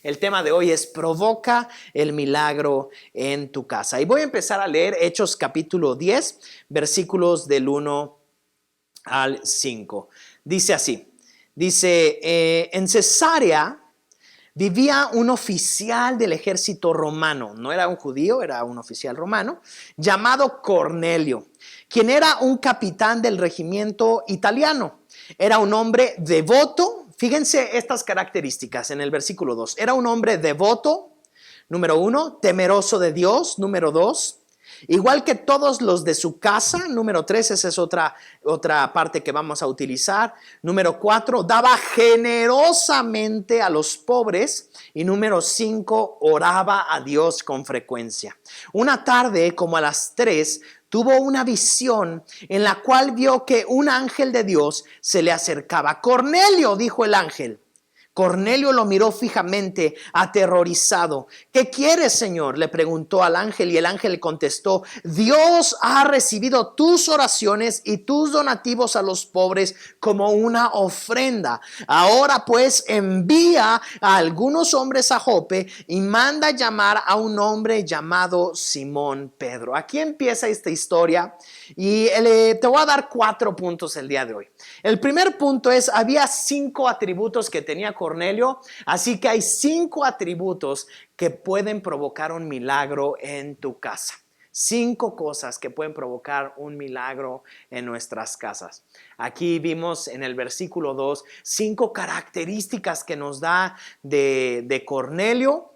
El tema de hoy es provoca el milagro en tu casa. Y voy a empezar a leer Hechos capítulo 10, versículos del 1 al 5. Dice así, en Cesarea vivía un oficial del ejército romano, no era un judío, era un oficial romano, llamado Cornelio, quien era un capitán del regimiento italiano. Era un hombre devoto, fíjense estas características en el versículo 2. Era un hombre devoto, número 1, temeroso de Dios, número 2. Igual que todos los de su casa, número 3, esa es otra parte que vamos a utilizar. Número 4, daba generosamente a los pobres. Y número 5, oraba a Dios con frecuencia. Una tarde, como a las 3, tuvo una visión en la cual vio que un ángel de Dios se le acercaba. Cornelio, dijo el ángel. Cornelio lo miró fijamente, aterrorizado. ¿Qué quieres, Señor?, le preguntó al ángel, y el ángel le contestó: Dios ha recibido tus oraciones y tus donativos a los pobres como una ofrenda. Ahora pues envía a algunos hombres a Jope y manda llamar a un hombre llamado Simón Pedro. Aquí empieza esta historia y te voy a dar 4 puntos el día de hoy. El primer punto es: había 5 atributos que tenía Cornelio, así que hay 5 atributos que pueden provocar un milagro en tu casa. 5 cosas que pueden provocar un milagro en nuestras casas. Aquí vimos en el versículo 2 5 características que nos da de Cornelio,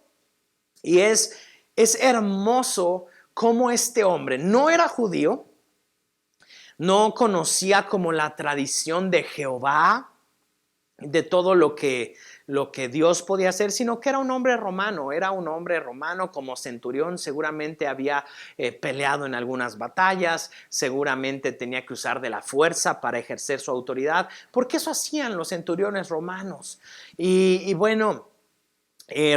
y es hermoso cómo este hombre no era judío, no conocía como la tradición de Jehová, de todo lo que Dios podía hacer, sino que era un hombre romano como centurión. Seguramente había peleado en algunas batallas, seguramente tenía que usar de la fuerza para ejercer su autoridad, porque eso hacían los centuriones romanos. Y bueno,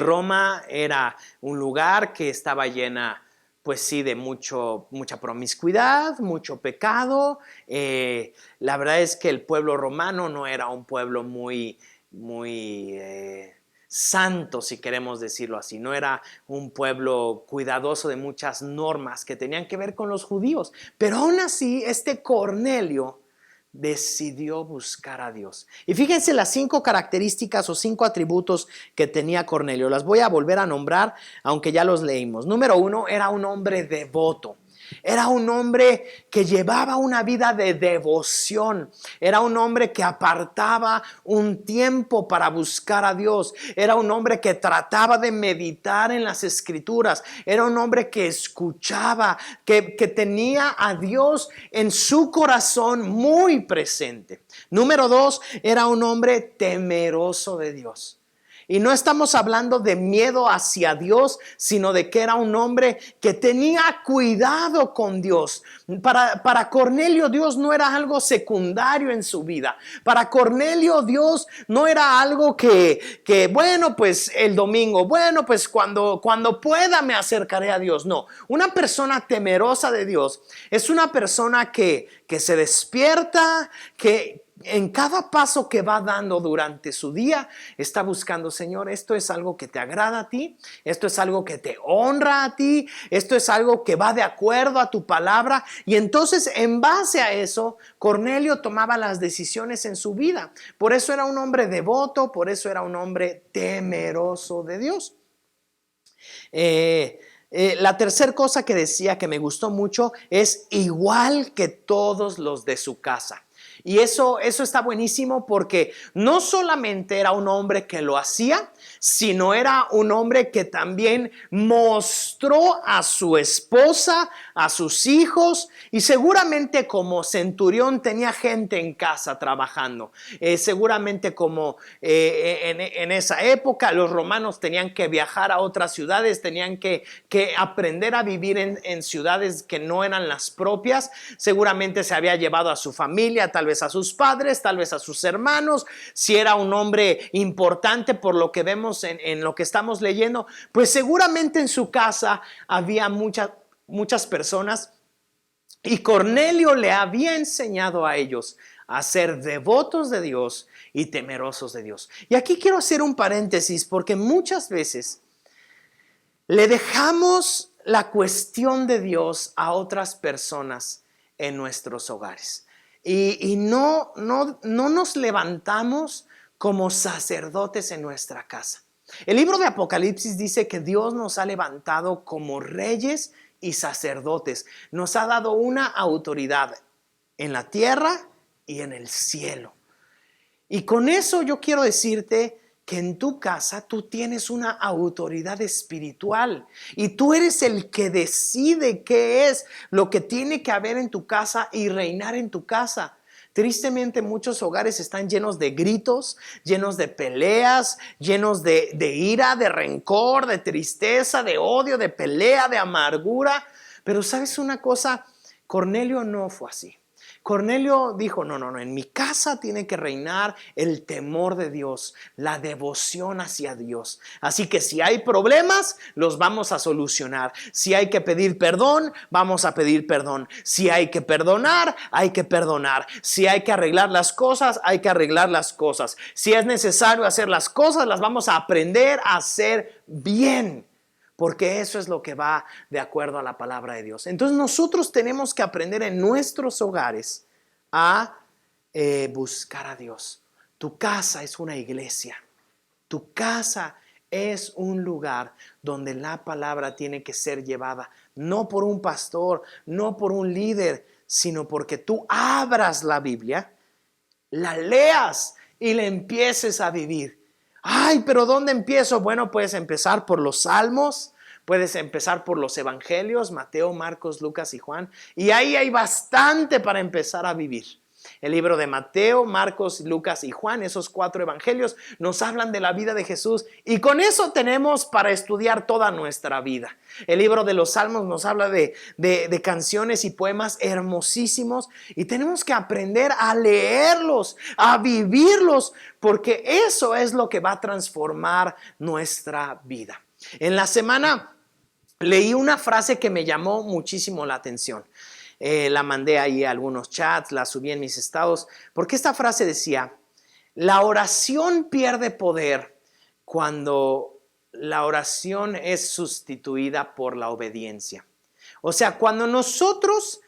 Roma era un lugar que estaba llena, pues sí, de mucha promiscuidad, mucho pecado. La verdad es que el pueblo romano no era un pueblo muy santo, si queremos decirlo así. No era un pueblo cuidadoso de muchas normas que tenían que ver con los judíos. Pero aún así, este Cornelio decidió buscar a Dios. Y fíjense las 5 características o 5 atributos que tenía Cornelio. Las voy a volver a nombrar, aunque ya los leímos. Número 1, era un hombre devoto. Era un hombre que llevaba una vida de devoción. Era un hombre que apartaba un tiempo para buscar a Dios. Era un hombre que trataba de meditar en las Escrituras. Era un hombre que escuchaba, que tenía a Dios en su corazón muy presente. Número 2, era un hombre temeroso de Dios. Y no estamos hablando de miedo hacia Dios, sino de que era un hombre que tenía cuidado con Dios. Para Cornelio, Dios no era algo secundario en su vida. Para Cornelio, Dios no era algo que bueno, pues el domingo, bueno, pues cuando pueda me acercaré a Dios. No, una persona temerosa de Dios es una persona que se despierta, que en cada paso que va dando durante su día está buscando: Señor, esto es algo que te agrada a ti, esto es algo que te honra a ti, esto es algo que va de acuerdo a tu palabra. Y entonces, en base a eso, Cornelio tomaba las decisiones en su vida. Por eso era un hombre devoto, por eso era un hombre temeroso de Dios. La tercera cosa que decía que me gustó mucho es: igual que todos los de su casa. Y eso está buenísimo, porque no solamente era un hombre que lo hacía, sino era un hombre que también mostró a su esposa, a sus hijos, y seguramente como centurión tenía gente en casa trabajando. Seguramente como en esa época los romanos tenían que viajar a otras ciudades, tenían que aprender a vivir en ciudades que no eran las propias. Seguramente se había llevado a su familia, tal vez a sus padres, tal vez a sus hermanos. Si era un hombre importante, por lo que vemos en lo que estamos leyendo, pues seguramente en su casa había muchas personas, y Cornelio le había enseñado a ellos a ser devotos de Dios y temerosos de Dios. Y aquí quiero hacer un paréntesis porque muchas veces le dejamos la cuestión de Dios a otras personas en nuestros hogares. Y no nos levantamos como sacerdotes en nuestra casa. El libro de Apocalipsis dice que Dios nos ha levantado como reyes y sacerdotes. Nos ha dado una autoridad en la tierra y en el cielo. Y con eso yo quiero decirte que en tu casa tú tienes una autoridad espiritual y tú eres el que decide qué es lo que tiene que haber en tu casa y reinar en tu casa. Tristemente muchos hogares están llenos de gritos, llenos de peleas, llenos de ira, de rencor, de tristeza, de odio, de pelea, de amargura. Pero ¿sabes una cosa? Cornelio no fue así. Cornelio dijo, no, en mi casa tiene que reinar el temor de Dios, la devoción hacia Dios. Así que si hay problemas, los vamos a solucionar. Si hay que pedir perdón, vamos a pedir perdón. Si hay que perdonar, hay que perdonar. Si hay que arreglar las cosas, hay que arreglar las cosas. Si es necesario hacer las cosas, las vamos a aprender a hacer bien. Porque eso es lo que va de acuerdo a la palabra de Dios. Entonces nosotros tenemos que aprender en nuestros hogares a buscar a Dios. Tu casa es una iglesia. Tu casa es un lugar donde la palabra tiene que ser llevada. No por un pastor, no por un líder, sino porque tú abras la Biblia, la leas y la empieces a vivir. Ay, pero ¿dónde empiezo? Bueno, puedes empezar por los Salmos, puedes empezar por los Evangelios, Mateo, Marcos, Lucas y Juan. Y ahí hay bastante para empezar a vivir. El libro de Mateo, Marcos, Lucas y Juan, esos 4 evangelios, nos hablan de la vida de Jesús. Y con eso tenemos para estudiar toda nuestra vida. El libro de los Salmos nos habla de canciones y poemas hermosísimos. Y tenemos que aprender a leerlos, a vivirlos, porque eso es lo que va a transformar nuestra vida. En la semana leí una frase que me llamó muchísimo la atención. La mandé ahí a algunos chats, la subí en mis estados, porque esta frase decía, la oración pierde poder cuando la oración es sustituida por la obediencia. O sea, cuando nosotros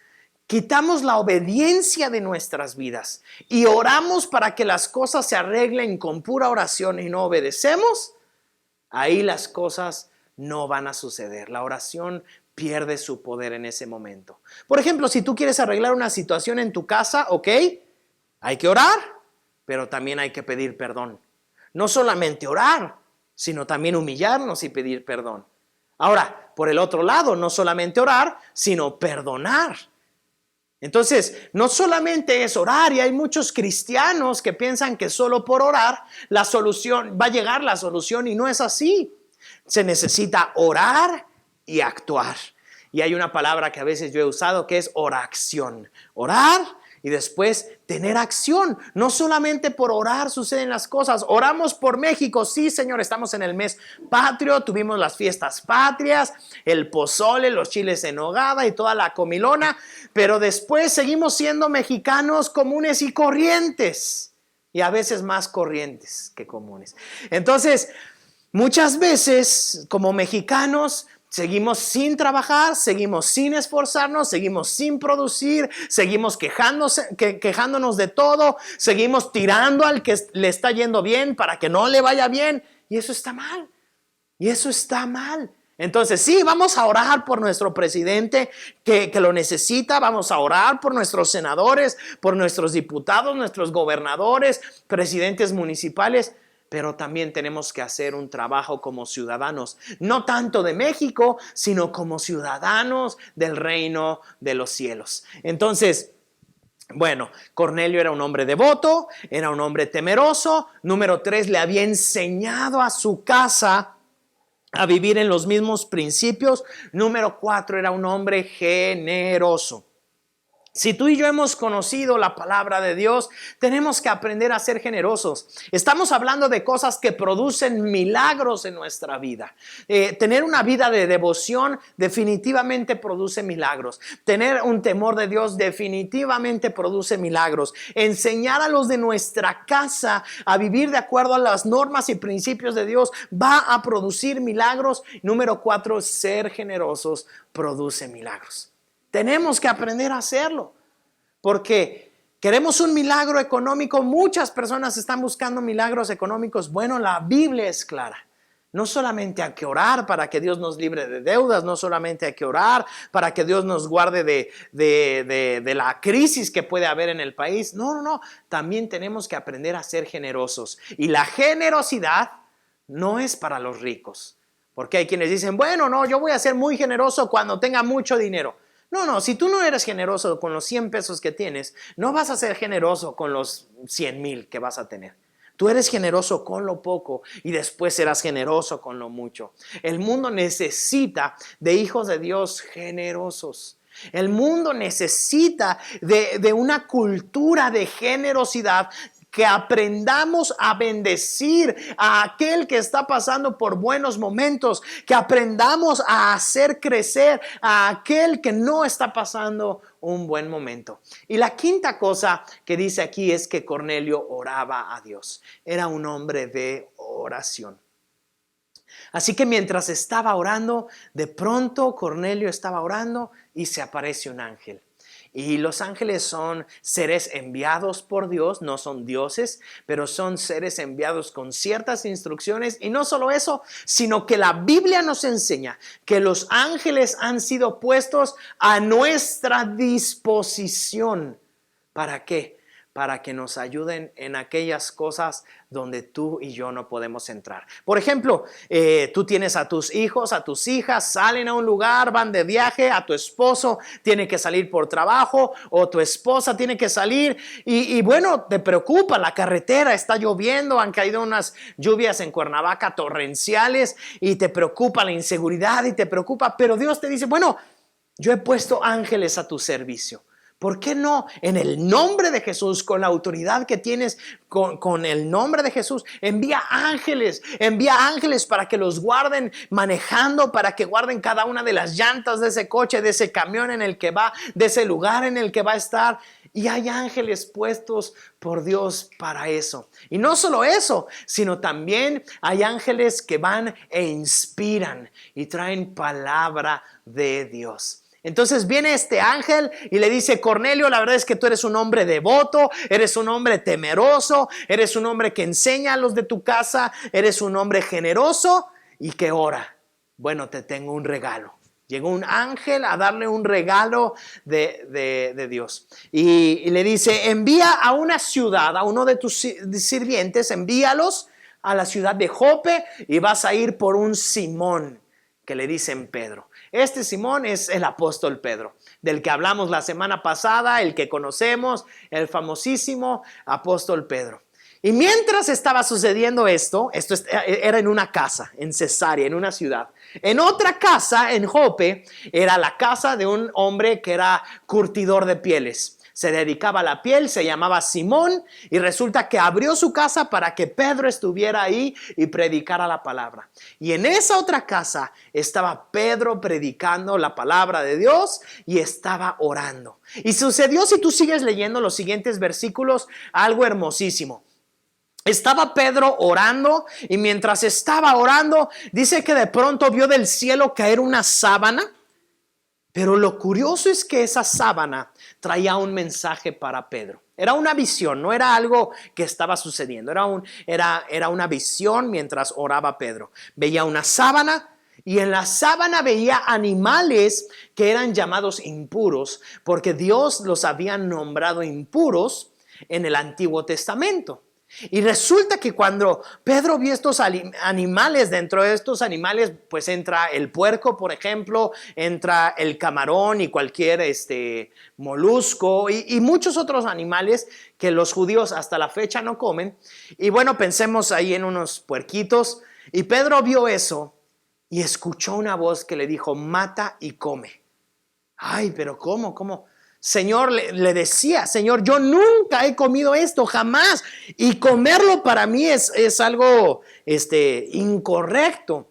quitamos la obediencia de nuestras vidas y oramos para que las cosas se arreglen con pura oración y no obedecemos, ahí las cosas no van a suceder. La oración pierde su poder en ese momento. Por ejemplo, si tú quieres arreglar una situación en tu casa, ok, hay que orar, pero también hay que pedir perdón. No solamente orar, sino también humillarnos y pedir perdón. Ahora, por el otro lado, no solamente orar, sino perdonar. Entonces, no solamente es orar, y hay muchos cristianos que piensan que solo por orar la solución, va a llegar la solución, y no es así. Se necesita orar y actuar. Y hay una palabra que a veces yo he usado que es oración. Orar y después tener acción. No solamente por orar suceden las cosas. Oramos por México. Sí, Señor, estamos en el mes patrio. Tuvimos las fiestas patrias, el pozole, los chiles en nogada y toda la comilona. Pero después seguimos siendo mexicanos comunes y corrientes. Y a veces más corrientes que comunes. Entonces, muchas veces como mexicanos seguimos sin trabajar, seguimos sin esforzarnos, seguimos sin producir, seguimos quejándonos de todo, seguimos tirando al que le está yendo bien para que no le vaya bien. Y eso está mal. Y eso está mal. Entonces sí, vamos a orar por nuestro presidente que lo necesita, vamos a orar por nuestros senadores, por nuestros diputados, nuestros gobernadores, presidentes municipales. Pero también tenemos que hacer un trabajo como ciudadanos, no tanto de México, sino como ciudadanos del reino de los cielos. Entonces, bueno, Cornelio era un hombre devoto, era un hombre temeroso. Número 3, le había enseñado a su casa a vivir en los mismos principios. Número 4, era un hombre generoso. Si tú y yo hemos conocido la palabra de Dios, tenemos que aprender a ser generosos. Estamos hablando de cosas que producen milagros en nuestra vida. Tener una vida de devoción definitivamente produce milagros. Tener un temor de Dios definitivamente produce milagros. Enseñar a los de nuestra casa a vivir de acuerdo a las normas y principios de Dios va a producir milagros. Número 4, ser generosos produce milagros. Tenemos que aprender a hacerlo, porque queremos un milagro económico. Muchas personas están buscando milagros económicos. Bueno, la Biblia es clara. No solamente hay que orar para que Dios nos libre de deudas, no solamente hay que orar para que Dios nos guarde de la crisis que puede haber en el país. No. También tenemos que aprender a ser generosos. Y la generosidad no es para los ricos, porque hay quienes dicen, bueno, no, yo voy a ser muy generoso cuando tenga mucho dinero. No, si tú no eres generoso con los 100 pesos que tienes, no vas a ser generoso con los 100,000 que vas a tener. Tú eres generoso con lo poco y después serás generoso con lo mucho. El mundo necesita de hijos de Dios generosos. El mundo necesita de una cultura de generosidad, que aprendamos a bendecir a aquel que está pasando por buenos momentos, que aprendamos a hacer crecer a aquel que no está pasando un buen momento. Y la quinta cosa que dice aquí es que Cornelio oraba a Dios. Era un hombre de oración. Así que mientras estaba orando, de pronto Cornelio estaba orando y se aparece un ángel. Y los ángeles son seres enviados por Dios, no son dioses, pero son seres enviados con ciertas instrucciones. Y no solo eso, sino que la Biblia nos enseña que los ángeles han sido puestos a nuestra disposición. ¿Para qué? Para que nos ayuden en aquellas cosas donde tú y yo no podemos entrar. Por ejemplo, tú tienes a tus hijos, a tus hijas, salen a un lugar, van de viaje, a tu esposo tiene que salir por trabajo o tu esposa tiene que salir y bueno, te preocupa la carretera, está lloviendo, han caído unas lluvias en Cuernavaca torrenciales y te preocupa la inseguridad y te preocupa, pero Dios te dice, bueno, yo he puesto ángeles a tu servicio. ¿Por qué no? En el nombre de Jesús, con la autoridad que tienes, con el nombre de Jesús, envía ángeles para que los guarden manejando, para que guarden cada una de las llantas de ese coche, de ese camión en el que va, de ese lugar en el que va a estar. Y hay ángeles puestos por Dios para eso. Y no solo eso, sino también hay ángeles que van e inspiran y traen palabra de Dios. Entonces viene este ángel y le dice, Cornelio, la verdad es que tú eres un hombre devoto, eres un hombre temeroso, eres un hombre que enseña a los de tu casa, eres un hombre generoso y que ora. Bueno, te tengo un regalo. Llegó un ángel a darle un regalo de Dios. Y le dice, envía a una ciudad, a uno de tus sirvientes, envíalos a la ciudad de Jope y vas a ir por un Simón, que le dicen Pedro. Este Simón es el apóstol Pedro, del que hablamos la semana pasada, el que conocemos, el famosísimo apóstol Pedro. Y mientras estaba sucediendo esto era en una casa, en Cesarea, en una ciudad. En otra casa, en Jope, era la casa de un hombre que era curtidor de pieles. Se dedicaba a la piel, se llamaba Simón y resulta que abrió su casa para que Pedro estuviera ahí y predicara la palabra. Y en esa otra casa estaba Pedro predicando la palabra de Dios y estaba orando. Y sucedió, si tú sigues leyendo los siguientes versículos, algo hermosísimo. Estaba Pedro orando y mientras estaba orando, dice que de pronto vio del cielo caer una sábana. Pero lo curioso es que esa sábana traía un mensaje para Pedro. Era una visión, no era algo que estaba sucediendo. Era una visión mientras oraba Pedro. Veía una sábana y en la sábana veía animales que eran llamados impuros porque Dios los había nombrado impuros en el Antiguo Testamento. Y resulta que cuando Pedro vio estos animales, dentro de estos animales pues entra el puerco, por ejemplo, entra el camarón y cualquier molusco y muchos otros animales que los judíos hasta la fecha no comen. Y bueno, pensemos ahí en unos puerquitos. Y Pedro vio eso y escuchó una voz que le dijo, mata y come. Ay, pero ¿cómo? Señor, le decía, Señor, yo nunca he comido esto, jamás. Y comerlo para mí es algo incorrecto.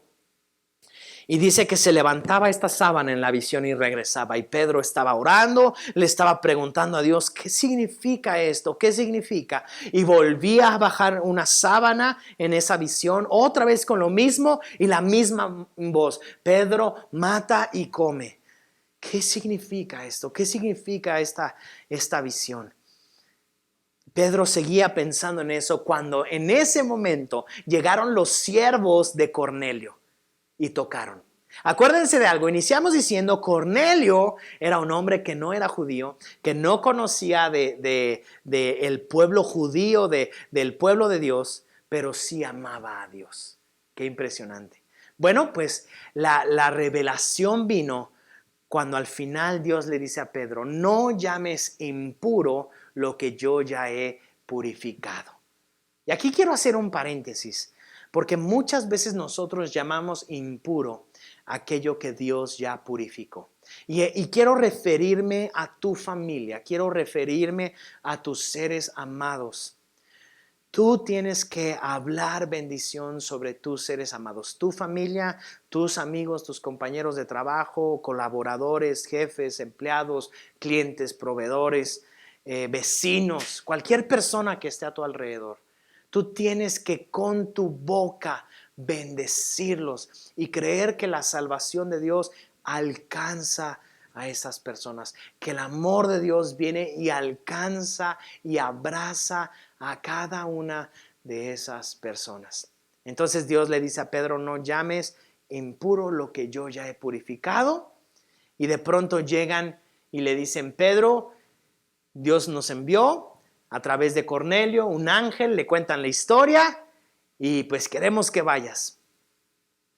Y dice que se levantaba esta sábana en la visión y regresaba. Y Pedro estaba orando, le estaba preguntando a Dios, ¿qué significa esto? ¿Qué significa? Y volvía a bajar una sábana en esa visión, otra vez con lo mismo y la misma voz. Pedro, mata y come. ¿Qué significa esto? ¿Qué significa esta visión? Pedro seguía pensando en eso cuando en ese momento llegaron los siervos de Cornelio y tocaron. Acuérdense de algo, iniciamos diciendo Cornelio era un hombre que no era judío, que no conocía el pueblo judío, del pueblo de Dios, pero sí amaba a Dios. Qué impresionante. Bueno, pues la revelación vino cuando al final Dios le dice a Pedro, no llames impuro lo que yo ya he purificado. Y aquí quiero hacer un paréntesis, porque muchas veces nosotros llamamos impuro aquello que Dios ya purificó. Y quiero referirme a tu familia, quiero referirme a tus seres amados. Tú tienes que hablar bendición sobre tus seres amados, tu familia, tus amigos, tus compañeros de trabajo, colaboradores, jefes, empleados, clientes, proveedores, vecinos, cualquier persona que esté a tu alrededor. Tú tienes que con tu boca bendecirlos y creer que la salvación de Dios alcanza a esas personas, que el amor de Dios viene y alcanza y abraza a cada una de esas personas. Entonces Dios le dice a Pedro, no llames impuro lo que yo ya he purificado. Y de pronto llegan y le dicen, Pedro, Dios nos envió a través de Cornelio, un ángel, le cuentan la historia y pues queremos que vayas.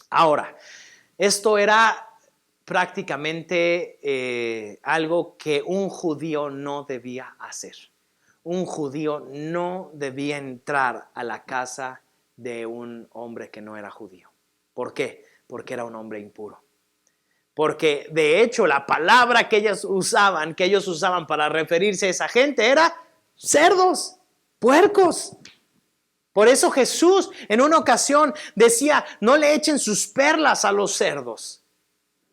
Ahora, esto era prácticamente algo que un judío no debía hacer. Un judío no debía entrar a la casa de un hombre que no era judío. ¿Por qué? Porque era un hombre impuro. Porque de hecho la palabra que ellos usaban para referirse a esa gente era cerdos, puercos. Por eso Jesús en una ocasión decía, no le echen sus perlas a los cerdos.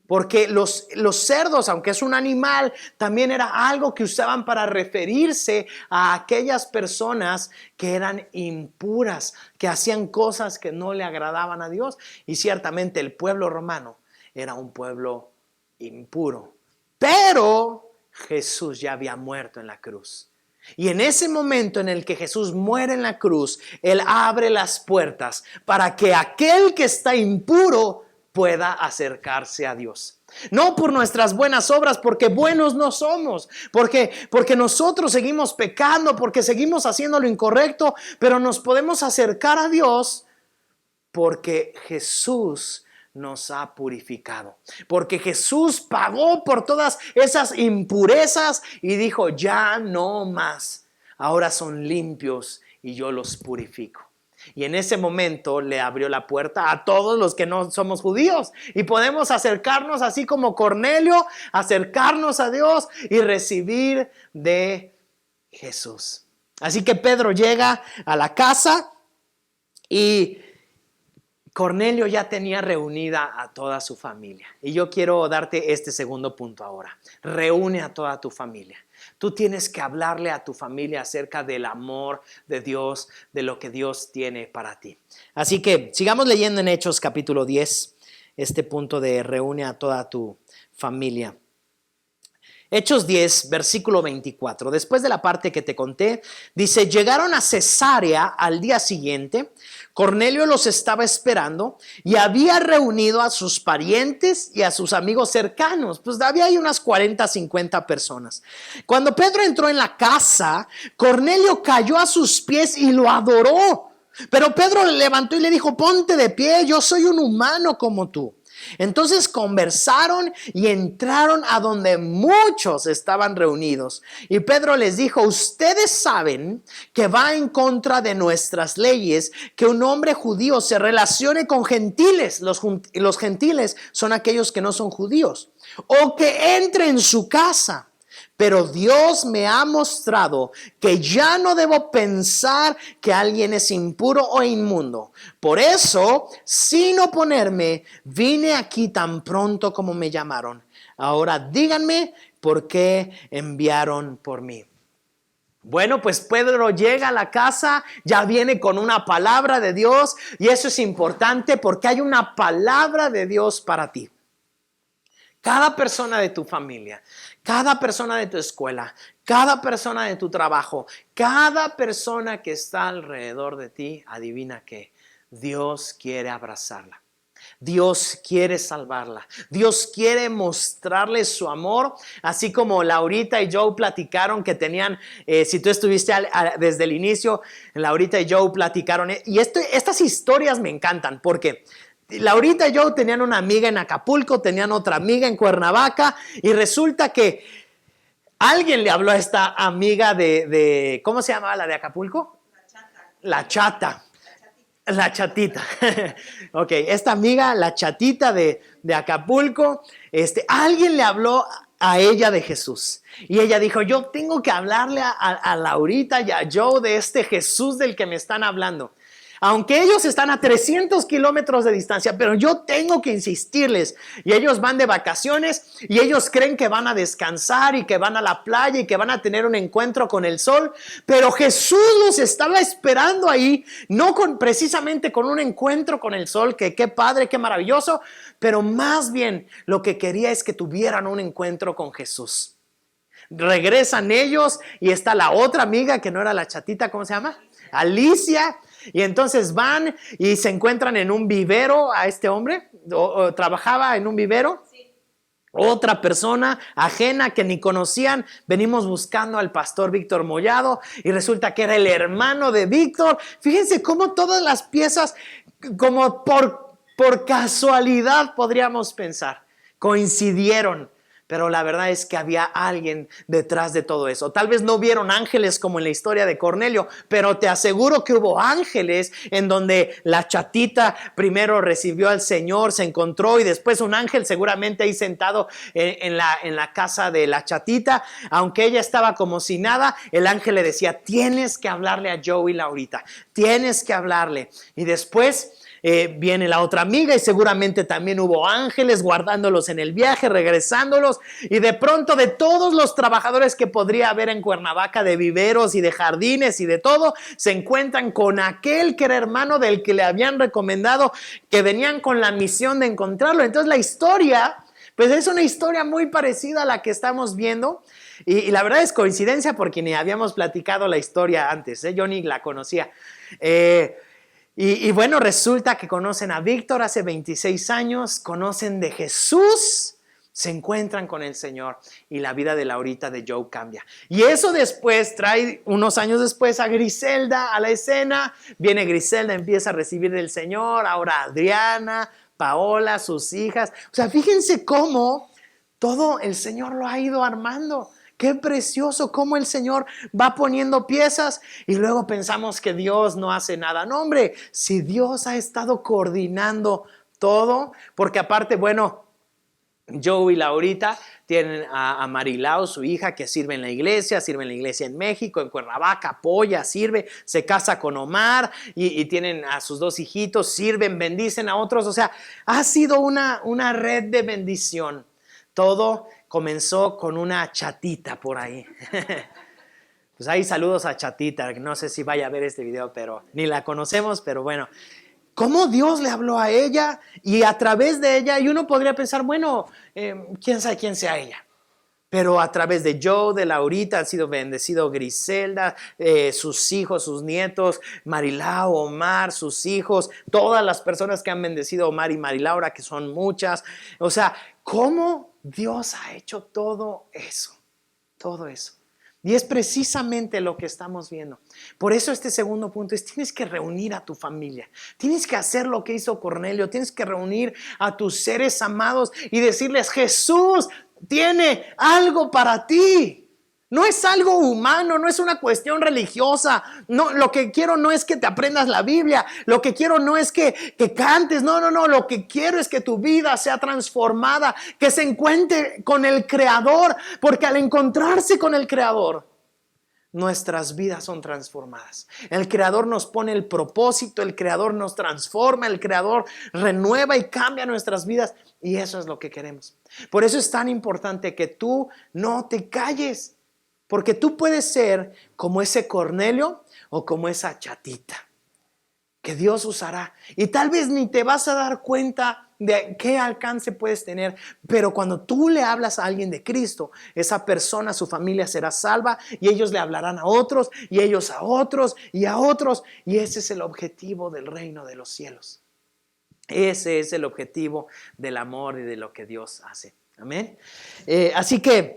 Porque los cerdos, aunque es un animal, también era algo que usaban para referirse a aquellas personas que eran impuras, que hacían cosas que no le agradaban a Dios. Y ciertamente el pueblo romano era un pueblo impuro. Pero Jesús ya había muerto en la cruz. Y en ese momento en el que Jesús muere en la cruz, Él abre las puertas para que aquel que está impuro pueda acercarse a Dios. No por nuestras buenas obras, porque buenos no somos, porque nosotros seguimos pecando, porque seguimos haciendo lo incorrecto, pero nos podemos acercar a Dios porque Jesús nos ha purificado, porque Jesús pagó por todas esas impurezas y dijo, ya no más, ahora son limpios y yo los purifico. Y en ese momento le abrió la puerta a todos los que no somos judíos y podemos acercarnos así como Cornelio, acercarnos a Dios y recibir de Jesús. Así que Pedro llega a la casa y Cornelio ya tenía reunida a toda su familia. Y yo quiero darte este segundo punto ahora. Reúne a toda tu familia. Tú tienes que hablarle a tu familia acerca del amor de Dios, de lo que Dios tiene para ti. Así que sigamos leyendo en Hechos capítulo 10, este punto de reúne a toda tu familia. Hechos 10, versículo 24. Después de la parte que te conté, dice, llegaron a Cesarea al día siguiente. Cornelio los estaba esperando y había reunido a sus parientes y a sus amigos cercanos. Pues había ahí unas 40, 50 personas. Cuando Pedro entró en la casa, Cornelio cayó a sus pies y lo adoró. Pero Pedro le levantó y le dijo, ponte de pie, yo soy un humano como tú. Entonces conversaron y entraron a donde muchos estaban reunidos. Y Pedro les dijo, ustedes saben que va en contra de nuestras leyes que un hombre judío se relacione con gentiles. Los gentiles son aquellos que no son judíos. O que entre en su casa. pero Dios me ha mostrado que ya no debo pensar que alguien es impuro o inmundo. Por eso, sin oponerme, vine aquí tan pronto como me llamaron. Ahora díganme por qué enviaron por mí. Bueno, pues Pedro llega a la casa, ya viene con una palabra de Dios, y eso es importante porque hay una palabra de Dios para ti. Cada persona de tu familia, cada persona de tu escuela, cada persona de tu trabajo, cada persona que está alrededor de ti, adivina qué, Dios quiere abrazarla. Dios quiere salvarla. Dios quiere mostrarle su amor, así como Laurita y Joe platicaron que tenían, si tú estuviste desde el inicio, Laurita y Joe platicaron, y estas historias me encantan porque Laurita y Joe tenían una amiga en Acapulco, tenían otra amiga en Cuernavaca, y resulta que alguien le habló a esta amiga de ¿cómo se llamaba la de Acapulco? La Chata. La Chatita. Ok, esta amiga, la Chatita de Acapulco, alguien le habló a ella de Jesús. Y ella dijo, yo tengo que hablarle a Laurita y a Joe de este Jesús del que me están hablando. Aunque ellos están a 300 kilómetros de distancia, pero yo tengo que insistirles. Y ellos van de vacaciones y ellos creen que van a descansar y que van a la playa y que van a tener un encuentro con el sol. Pero Jesús los estaba esperando ahí, no precisamente con un encuentro con el sol, que qué padre, qué maravilloso, pero más bien lo que quería es que tuvieran un encuentro con Jesús. Regresan ellos y está la otra amiga que no era la Chatita, ¿cómo se llama? Alicia. Y entonces van y se encuentran en un vivero a este hombre, o trabajaba en un vivero. Sí. Otra persona ajena que ni conocían. Venimos buscando al pastor Víctor Mollado y resulta que era el hermano de Víctor. Fíjense cómo todas las piezas, como por casualidad podríamos pensar, coincidieron. Pero la verdad es que había alguien detrás de todo eso. Tal vez no vieron ángeles como en la historia de Cornelio, pero te aseguro que hubo ángeles en donde la Chatita primero recibió al Señor, se encontró, y después un ángel seguramente ahí sentado en la casa de la Chatita. Aunque ella estaba como si nada, el ángel le decía, tienes que hablarle a Joe y Laurita, tienes que hablarle. Y después viene la otra amiga y seguramente también hubo ángeles guardándolos en el viaje, regresándolos, y de pronto de todos los trabajadores que podría haber en Cuernavaca, de viveros y de jardines y de todo, se encuentran con aquel que era hermano del que le habían recomendado, que venían con la misión de encontrarlo. Entonces la historia, pues es una historia muy parecida a la que estamos viendo. Y la verdad es coincidencia porque ni habíamos platicado la historia antes, yo ni la conocía. Y bueno, resulta que conocen a Víctor hace 26 años, conocen de Jesús, se encuentran con el Señor y la vida de Laurita, de Joe, cambia. Y eso después trae unos años después a Griselda a la escena. Viene Griselda, empieza a recibir del Señor, ahora Adriana, Paola, sus hijas. O sea, fíjense cómo todo el Señor lo ha ido armando. Qué precioso cómo el Señor va poniendo piezas y luego pensamos que Dios no hace nada. No, hombre, si Dios ha estado coordinando todo, porque aparte, bueno, Joe y Laurita tienen a Marilao, su hija, que sirve en la iglesia en México, en Cuernavaca, apoya, sirve, se casa con Omar y tienen a sus dos hijitos, sirven, bendicen a otros. O sea, ha sido una red de bendición. Todo comenzó con una Chatita por ahí. Pues ahí saludos a Chatita, no sé si vaya a ver este video, pero ni la conocemos, pero bueno. ¿Cómo Dios le habló a ella y a través de ella? Y uno podría pensar, bueno, quién sabe quién sea ella. Pero a través de Joe, de Laurita, han sido bendecido Griselda, sus hijos, sus nietos, Marilao, Omar, sus hijos, todas las personas que han bendecido a Omar y Marilaura, que son muchas. O sea, ¿cómo Dios ha hecho todo eso? Todo eso. Y es precisamente lo que estamos viendo. Por eso este segundo punto es, tienes que reunir a tu familia. Tienes que hacer lo que hizo Cornelio. Tienes que reunir a tus seres amados y decirles, Jesús tiene algo para ti. No es algo humano, no es una cuestión religiosa. No, lo que quiero no es que te aprendas la Biblia. Lo que quiero no es que cantes. No. Lo que quiero es que tu vida sea transformada, que se encuentre con el Creador. Porque al encontrarse con el Creador, nuestras vidas son transformadas. El Creador nos pone el propósito, el Creador nos transforma, el Creador renueva y cambia nuestras vidas. Y eso es lo que queremos. Por eso es tan importante que tú no te calles. Porque tú puedes ser como ese Cornelio o como esa chatita que Dios usará. Y tal vez ni te vas a dar cuenta de qué alcance puedes tener. Pero cuando tú le hablas a alguien de Cristo, esa persona, su familia será salva. Y ellos le hablarán a otros y ellos a otros y a otros. Y ese es el objetivo del reino de los cielos. Ese es el objetivo del amor y de lo que Dios hace. Amén. Así que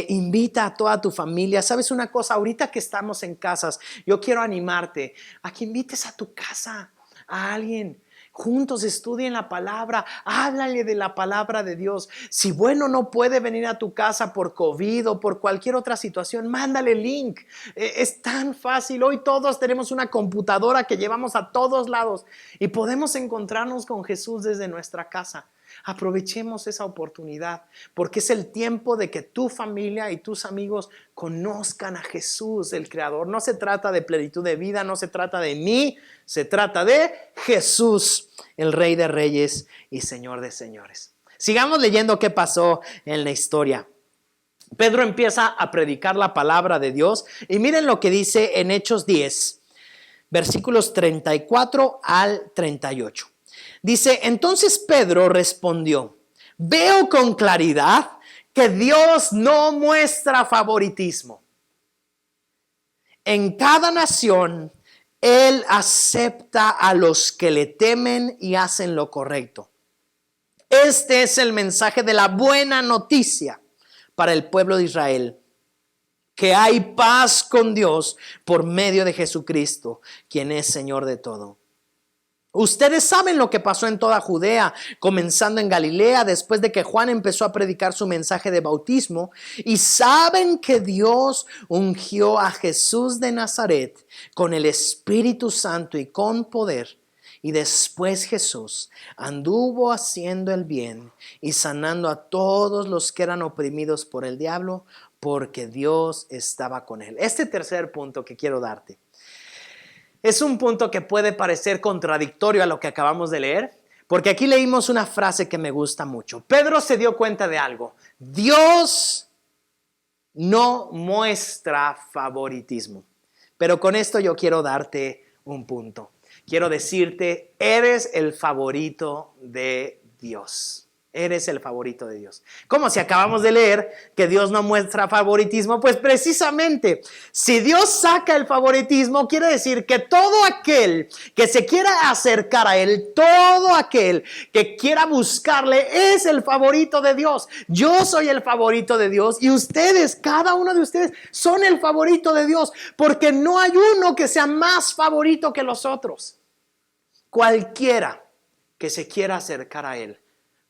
invita a toda tu familia. ¿Sabes una cosa? Ahorita que estamos en casas, yo quiero animarte a que invites a tu casa a alguien. Juntos estudien la palabra, háblale de la palabra de Dios. Si no puede venir a tu casa por COVID o por cualquier otra situación, mándale link. Es tan fácil. Hoy todos tenemos una computadora que llevamos a todos lados y podemos encontrarnos con Jesús desde nuestra casa. Aprovechemos esa oportunidad porque es el tiempo de que tu familia y tus amigos conozcan a Jesús, el Creador. No se trata de plenitud de vida, no se trata de mí, se trata de Jesús, el Rey de Reyes y Señor de Señores. Sigamos leyendo qué pasó en la historia. Pedro empieza a predicar la palabra de Dios y miren lo que dice en Hechos 10, versículos 34 al 38. Dice, entonces Pedro respondió, veo con claridad que Dios no muestra favoritismo. En cada nación, Él acepta a los que le temen y hacen lo correcto. Este es el mensaje de la buena noticia para el pueblo de Israel, que hay paz con Dios por medio de Jesucristo, quien es Señor de todo. Ustedes saben lo que pasó en toda Judea, comenzando en Galilea, después de que Juan empezó a predicar su mensaje de bautismo, y saben que Dios ungió a Jesús de Nazaret con el Espíritu Santo y con poder. Y después Jesús anduvo haciendo el bien y sanando a todos los que eran oprimidos por el diablo, porque Dios estaba con él. Este tercer punto que quiero darte es un punto que puede parecer contradictorio a lo que acabamos de leer, porque aquí leímos una frase que me gusta mucho. Pedro se dio cuenta de algo. Dios no muestra favoritismo. Pero con esto yo quiero darte un punto. Quiero decirte, eres el favorito de Dios. Eres el favorito de Dios. Como si acabamos de leer que Dios no muestra favoritismo, pues precisamente si Dios saca el favoritismo, quiere decir que todo aquel que se quiera acercar a Él, todo aquel que quiera buscarle, es el favorito de Dios. Yo soy el favorito de Dios y ustedes, cada uno de ustedes, son el favorito de Dios, porque no hay uno que sea más favorito que los otros. Cualquiera que se quiera acercar a Él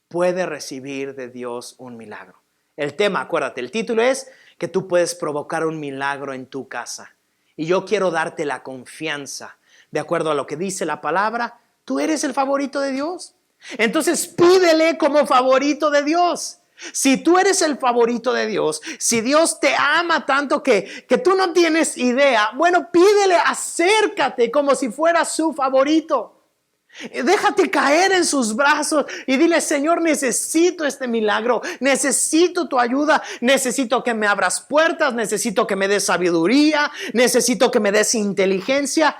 puede recibir de Dios un milagro. El tema, acuérdate, el título es que tú puedes provocar un milagro en tu casa. Y yo quiero darte la confianza, de acuerdo a lo que dice la palabra, tú eres el favorito de Dios. Entonces pídele como favorito de Dios. Si tú eres el favorito de Dios, si Dios te ama tanto que tú no tienes idea, bueno, pídele, acércate como si fuera su favorito. Déjate caer en sus brazos y dile, Señor, necesito este milagro, necesito tu ayuda, necesito que me abras puertas, necesito que me des sabiduría, necesito que me des inteligencia.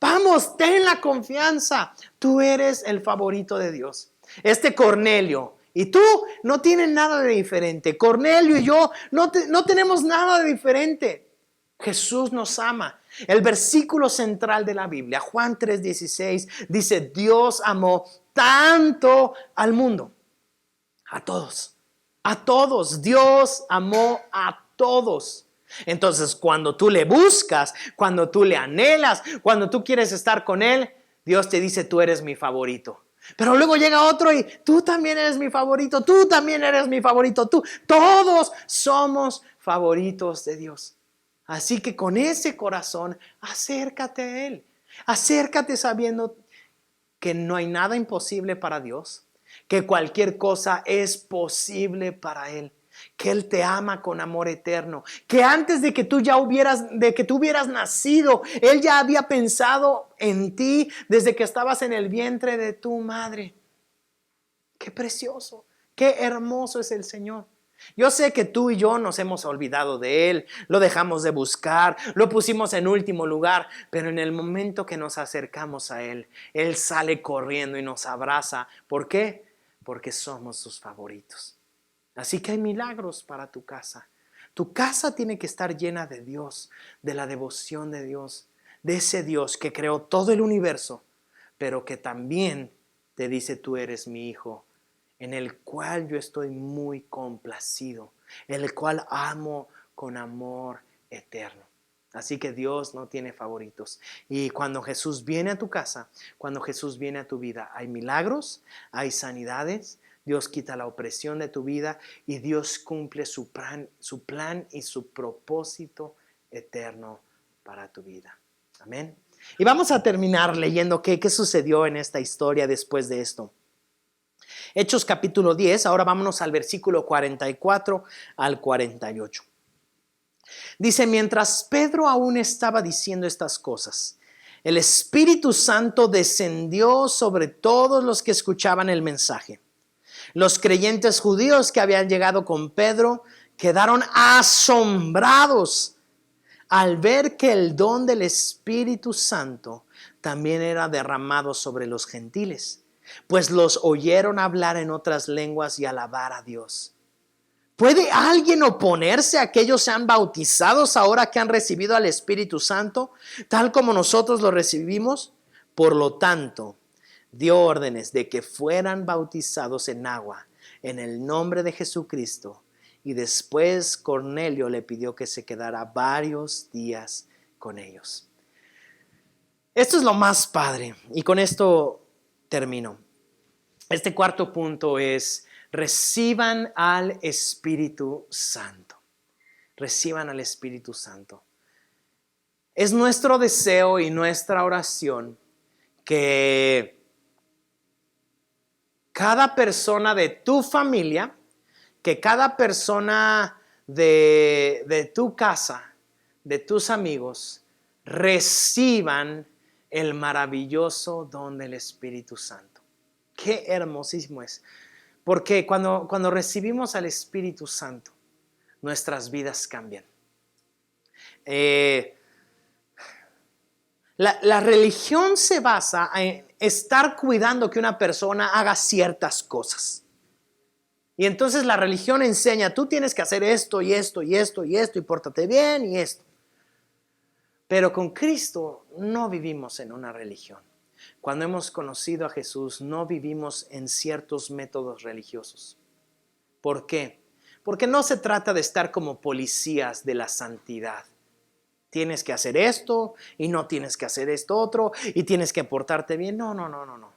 Vamos, ten la confianza, tú eres el favorito de Dios. Este Cornelio y tú no tienen nada de diferente. Cornelio y yo no tenemos nada de diferente. Jesús nos ama. El versículo central de la Biblia, Juan 3:16, dice, Dios amó tanto al mundo, a todos, Dios amó a todos. Entonces, cuando tú le buscas, cuando tú le anhelas, cuando tú quieres estar con Él, Dios te dice, tú eres mi favorito. Pero luego llega otro y tú también eres mi favorito, tú también eres mi favorito, tú. Todos somos favoritos de Dios. Así que con ese corazón, acércate a Él. Acércate sabiendo que no hay nada imposible para Dios, que cualquier cosa es posible para Él, que Él te ama con amor eterno, que antes de que tú hubieras nacido, Él ya había pensado en ti desde que estabas en el vientre de tu madre. Qué precioso, qué hermoso es el Señor. Yo sé que tú y yo nos hemos olvidado de Él, lo dejamos de buscar, lo pusimos en último lugar, pero en el momento que nos acercamos a Él, Él sale corriendo y nos abraza. ¿Por qué? Porque somos sus favoritos. Así que hay milagros para tu casa. Tu casa tiene que estar llena de Dios, de la devoción de Dios, de ese Dios que creó todo el universo, pero que también te dice: tú eres mi hijo, en el cual yo estoy muy complacido, el cual amo con amor eterno. Así que Dios no tiene favoritos. Y cuando Jesús viene a tu casa, cuando Jesús viene a tu vida, hay milagros, hay sanidades. Dios quita la opresión de tu vida y Dios cumple su plan y su propósito eterno para tu vida. Amén. Y vamos a terminar leyendo qué sucedió en esta historia después de esto. Hechos capítulo 10, ahora vámonos al versículo 44 al 48. Dice: mientras Pedro aún estaba diciendo estas cosas, el Espíritu Santo descendió sobre todos los que escuchaban el mensaje. Los creyentes judíos que habían llegado con Pedro quedaron asombrados al ver que el don del Espíritu Santo también era derramado sobre los gentiles, pues los oyeron hablar en otras lenguas y alabar a Dios. ¿Puede alguien oponerse a que ellos sean bautizados ahora que han recibido al Espíritu Santo, tal como nosotros lo recibimos? Por lo tanto, dio órdenes de que fueran bautizados en agua en el nombre de Jesucristo. Y después Cornelio le pidió que se quedara varios días con ellos. Esto es lo más padre, y con esto termino. Este cuarto punto es: reciban al Espíritu Santo. Reciban al Espíritu Santo. Es nuestro deseo y nuestra oración que cada persona de tu familia, que cada persona de tu casa, de tus amigos, reciban el maravilloso don del Espíritu Santo. Qué hermosísimo es. Porque cuando recibimos al Espíritu Santo, nuestras vidas cambian. La religión se basa en estar cuidando que una persona haga ciertas cosas. Y entonces la religión enseña: tú tienes que hacer esto y esto y esto y esto, y pórtate bien y esto. Pero con Cristo no vivimos en una religión. Cuando hemos conocido a Jesús, no vivimos en ciertos métodos religiosos. ¿Por qué? Porque no se trata de estar como policías de la santidad. Tienes que hacer esto y no tienes que hacer esto otro y tienes que portarte bien. No.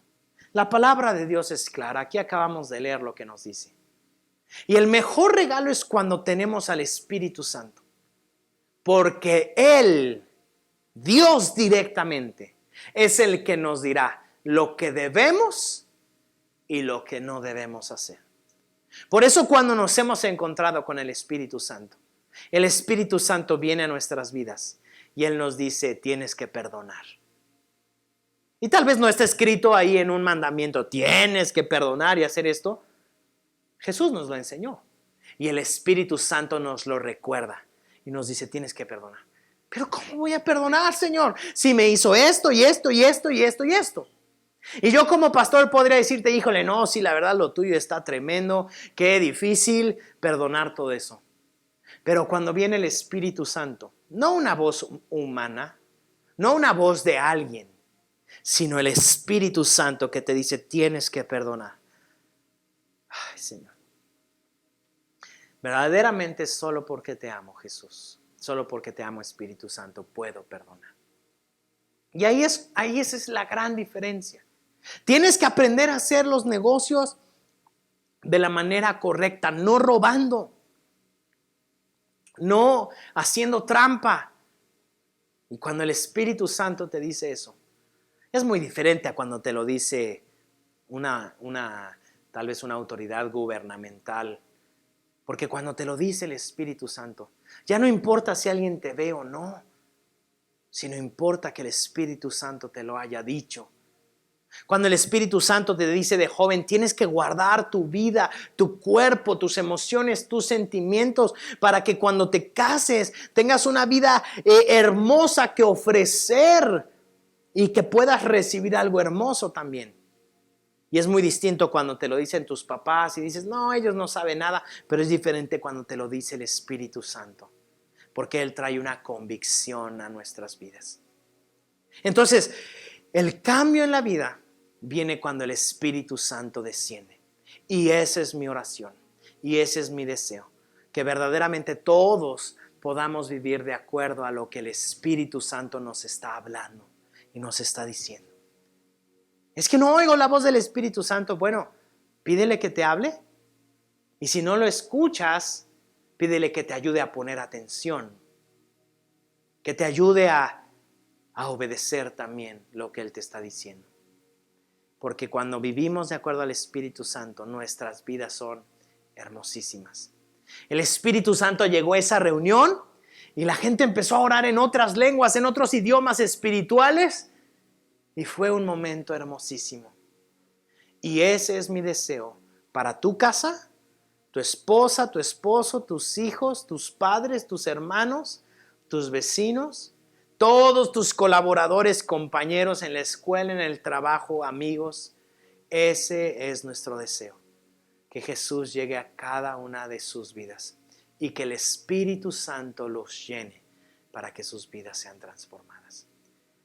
La palabra de Dios es clara. Aquí acabamos de leer lo que nos dice. Y el mejor regalo es cuando tenemos al Espíritu Santo. Porque Él, Dios directamente, es el que nos dirá lo que debemos y lo que no debemos hacer. Por eso cuando nos hemos encontrado con el Espíritu Santo, el Espíritu Santo viene a nuestras vidas y Él nos dice: tienes que perdonar. Y tal vez no está escrito ahí en un mandamiento: tienes que perdonar y hacer esto. Jesús nos lo enseñó y el Espíritu Santo nos lo recuerda y nos dice: tienes que perdonar. Pero ¿cómo voy a perdonar, Señor? Si me hizo esto y esto y esto y esto y esto. Y yo como pastor podría decirte: híjole, no, sí, la verdad lo tuyo está tremendo, qué difícil perdonar todo eso. Pero cuando viene el Espíritu Santo, no una voz humana, no una voz de alguien, sino el Espíritu Santo que te dice: tienes que perdonar. Ay, Señor. Verdaderamente solo porque te amo, Jesús, solo porque te amo, Espíritu Santo, puedo perdonar. Y ahí esa es la gran diferencia. Tienes que aprender a hacer los negocios de la manera correcta, no robando, no haciendo trampa. Y cuando el Espíritu Santo te dice eso, es muy diferente a cuando te lo dice tal vez una autoridad gubernamental. Porque cuando te lo dice el Espíritu Santo, ya no importa si alguien te ve o no, sino importa que el Espíritu Santo te lo haya dicho. Cuando el Espíritu Santo te dice de joven, tienes que guardar tu vida, tu cuerpo, tus emociones, tus sentimientos, para que cuando te cases tengas una vida hermosa que ofrecer y que puedas recibir algo hermoso también. Y es muy distinto cuando te lo dicen tus papás y dices, no, ellos no saben nada, pero es diferente cuando te lo dice el Espíritu Santo, porque Él trae una convicción a nuestras vidas. Entonces, el cambio en la vida viene cuando el Espíritu Santo desciende. Y esa es mi oración. Y ese es mi deseo. Que verdaderamente todos podamos vivir de acuerdo a lo que el Espíritu Santo nos está hablando y nos está diciendo. Es que no oigo la voz del Espíritu Santo. Bueno, pídele que te hable. Y si no lo escuchas, pídele que te ayude a poner atención. Que te ayude a obedecer también lo que Él te está diciendo. Porque cuando vivimos de acuerdo al Espíritu Santo, nuestras vidas son hermosísimas. El Espíritu Santo llegó a esa reunión y la gente empezó a orar en otras lenguas, en otros idiomas espirituales. Y fue un momento hermosísimo. Y ese es mi deseo para tu casa, tu esposa, tu esposo, tus hijos, tus padres, tus hermanos, tus vecinos, todos tus colaboradores, compañeros en la escuela, en el trabajo, amigos. Ese es nuestro deseo. Que Jesús llegue a cada una de sus vidas y que el Espíritu Santo los llene para que sus vidas sean transformadas.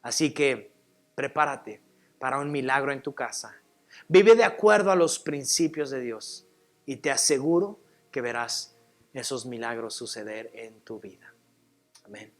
Así que prepárate para un milagro en tu casa. Vive de acuerdo a los principios de Dios y te aseguro que verás esos milagros suceder en tu vida. Amén.